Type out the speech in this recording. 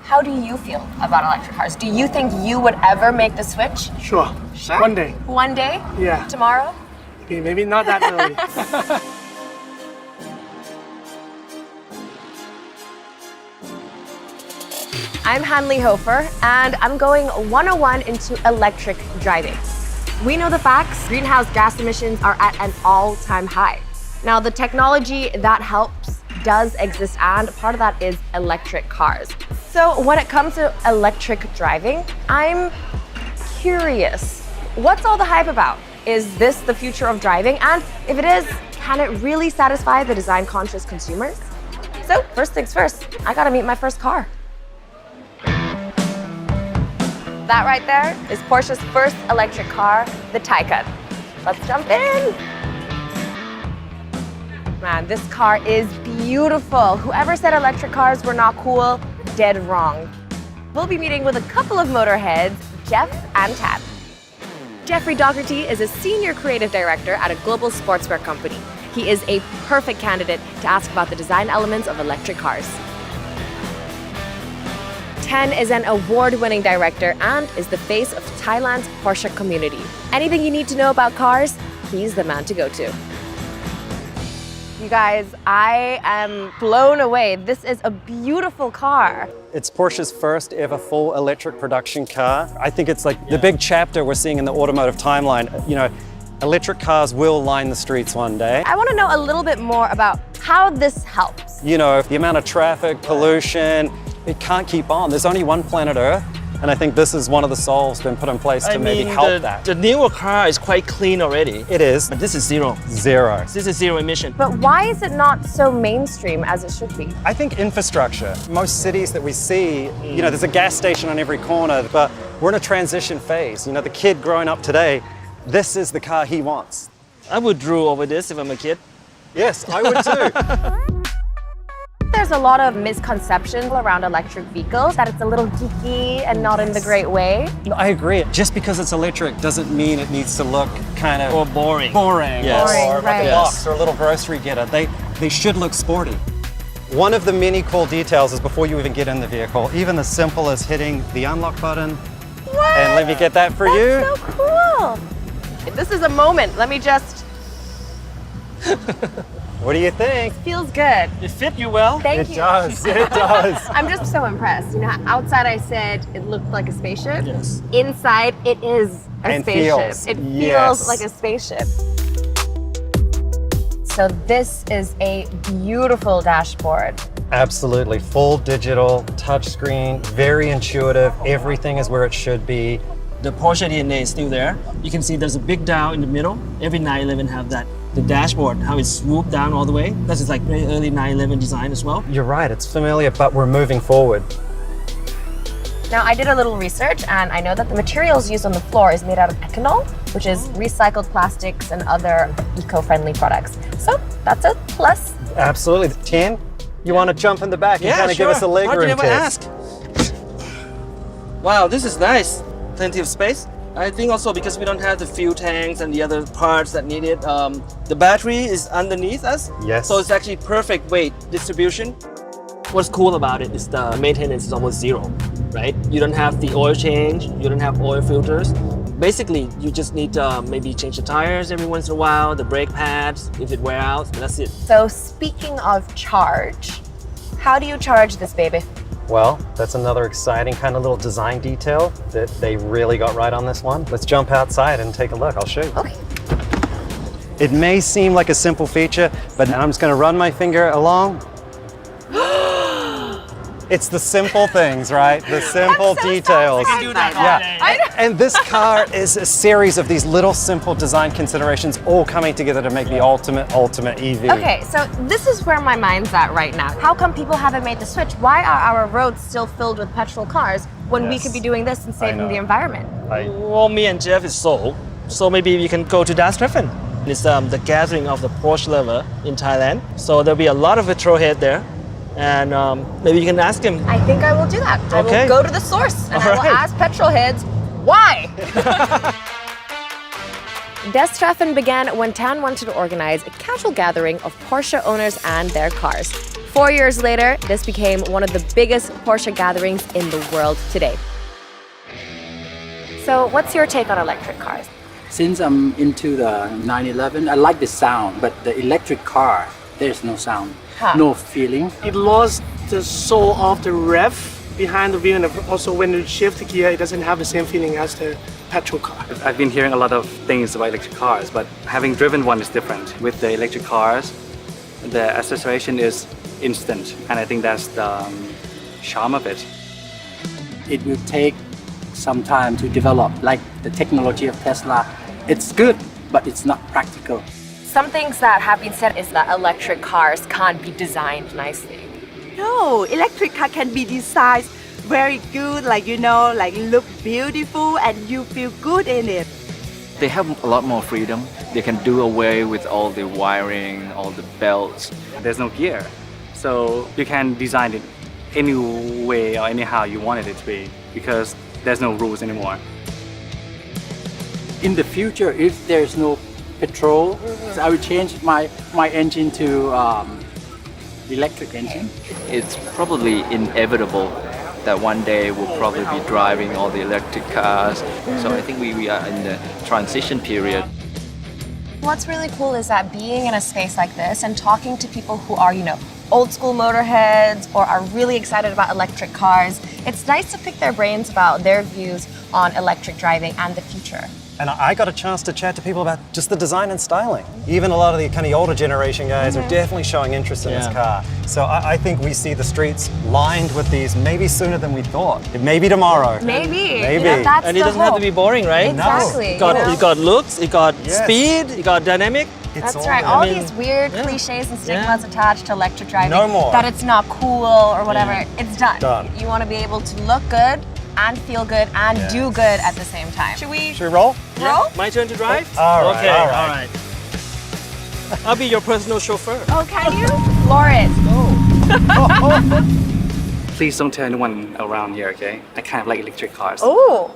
How do you feel about electric cars? Do you think you would ever make the switch? Sure. Sure. One day. One day? Yeah. Tomorrow? Maybe not that early. I'm Hanli Hoefer, and I'm going 101 into electric driving. We know the facts. Greenhouse gas emissions are at an all-time high. Now, the technology that helps does exist, and part of that is electric cars. So when it comes to electric driving, I'm curious. What's all the hype about? Is this the future of driving? And if it is, can it really satisfy the design-conscious consumers? So first things first, I gotta meet my first car. That right there is Porsche's first electric car, the Taycan. Let's jump in. Man, this car is beautiful. Whoever said electric cars were not cool, dead wrong. We'll be meeting with a couple of motorheads, Jeff and Tenn. Jeffrey Docherty is a senior creative director at a global sportswear company. He is a perfect candidate to ask about the design elements of electric cars. Tenn is an award-winning director and is the face of Thailand's Porsche community. Anything you need to know about cars, he's the man to go to. You guys, I am blown away. This is a beautiful car. It's Porsche's first ever full electric production car. I think it's like the big chapter we're seeing in the automotive timeline. You know, electric cars will line the streets one day. I want to know a little bit more about how this helps. You know, the amount of traffic, pollution, it can't keep on. There's only one planet Earth, and I think this is one of the solves been put in place to maybe help that. The newer car is quite clean already. It is. But this is zero. Zero. This is zero emission. But why is it not so mainstream as it should be? I think infrastructure. Most cities that we see, you know, there's a gas station on every corner, but we're in a transition phase. You know, the kid growing up today, this is the car he wants. I would drool over this if I'm a kid. Yes, I would too. There's a lot of misconceptions around electric vehicles, that it's a little geeky and not in the great way. No, I agree. Just because it's electric doesn't mean it needs to look kind of... Or boring. Boring. Yes. Boring, Or like right. a box or a little grocery getter. They should look sporty. One of the many cool details is before you even get in the vehicle, even as simple as hitting the unlock button. What? And let me get that for you. That's so cool. This is a moment. Let me just... What do you think? Feels good. It fit you well. Thank It you. does, it does. I'm just so impressed. You know, outside I said it looked like a spaceship. Yes. Inside it is a And spaceship. feels. It feels Yes. like a spaceship. So this is a beautiful dashboard. Absolutely, full digital, touchscreen, very intuitive. Everything is where it should be. The Porsche DNA is still there. You can see there's a big dial in the middle. Every 911 have that. The dashboard, how it's swooped down all the way. That is like very early 911 design as well. You're right, it's familiar, but we're moving forward. Now, I did a little research, and I know that the materials used on the floor is made out of ethanol, which is recycled plastics and other eco-friendly products. So that's a plus. Absolutely. Tenn, you want to jump in the back and kind of give us a legroom How'd you never test? ask? Wow, this is nice. Plenty of space. I think also because we don't have the fuel tanks and the other parts that need it, the battery is underneath us. Yes. So it's actually perfect weight distribution. What's cool about it is the maintenance is almost zero, right? You don't have the oil change, you don't have oil filters. Basically, you just need to maybe change the tires every once in a while, the brake pads, if it wear out, that's it. So speaking of charge, how do you charge this baby? Well, that's another exciting kind of little design detail that they really got right on this one. Let's jump outside and take a look. I'll show you. Okay. It may seem like a simple feature, but I'm just going to run my finger along. It's the simple things, right? The simple details. I can do that all Yeah. day. And this car is a series of these little simple design considerations all coming together to make the ultimate EV. Okay, so this is where my mind's at right now. How come people haven't made the switch? Why are our roads still filled with petrol cars when we Yes. could be doing this and saving know. the environment? Well, me and Jeff is Seoul, so maybe we can go to Das Treffen. It's the gathering of the Porsche lover in Thailand. So there'll be a lot of petrol head there. And maybe you can ask him. I think I will do that. I Okay. will go to the source and I will Alright. ask petrol heads, why? Treffen began when Tenn wanted to organize a casual gathering of Porsche owners and their cars. 4 years later, this became one of the biggest Porsche gatherings in the world today. So what's your take on electric cars? Since I'm into the 911, I like the sound, but the electric car, there's no sound, no feeling. It lost the soul of the rev behind the wheel, and also when you shift the gear, it doesn't have the same feeling as the petrol car. I've been hearing a lot of things about electric cars, but having driven one is different. With the electric cars, the acceleration is instant, and I think that's the charm of it. It will take some time to develop, like the technology of Tesla. It's good, but it's not practical. Some things that have been said is that electric cars can't be designed nicely. No, electric car can be designed very good, like like look beautiful and you feel good in it. They have a lot more freedom. They can do away with all the wiring, all the belts. There's no gear, so you can design it any way or anyhow you wanted it to be, because there's no rules anymore. In the future, if there's no petrol, so I will change my engine to electric engine. It's probably inevitable that one day we'll probably be driving all the electric cars. So I think we are in the transition period. What's really cool is that being in a space like this and talking to people who are, old school motorheads or are really excited about electric cars, it's nice to pick their brains about their views on electric driving and the future. And I got a chance to chat to people about just the design and styling. Even a lot of the kind of older generation guys are definitely showing interest in this car. So I think we see the streets lined with these maybe sooner than we thought. Maybe tomorrow. Maybe. Maybe. That's And it the doesn't have to hope. be boring, right? Exactly. It got looks, it got Yes. speed, it got dynamic. It's That's right. All these weird yeah. cliches and stigmas attached to electric driving. No more. That it's not cool or whatever. It's done. Done. You want to be able to look good and feel good and do good at the same time. Should we roll? roll? My turn to drive? All right, Okay, all right. all right. I'll be your personal chauffeur. Oh, can you? Florence. Please don't tell anyone around here, okay? I kind of like electric cars. Oh.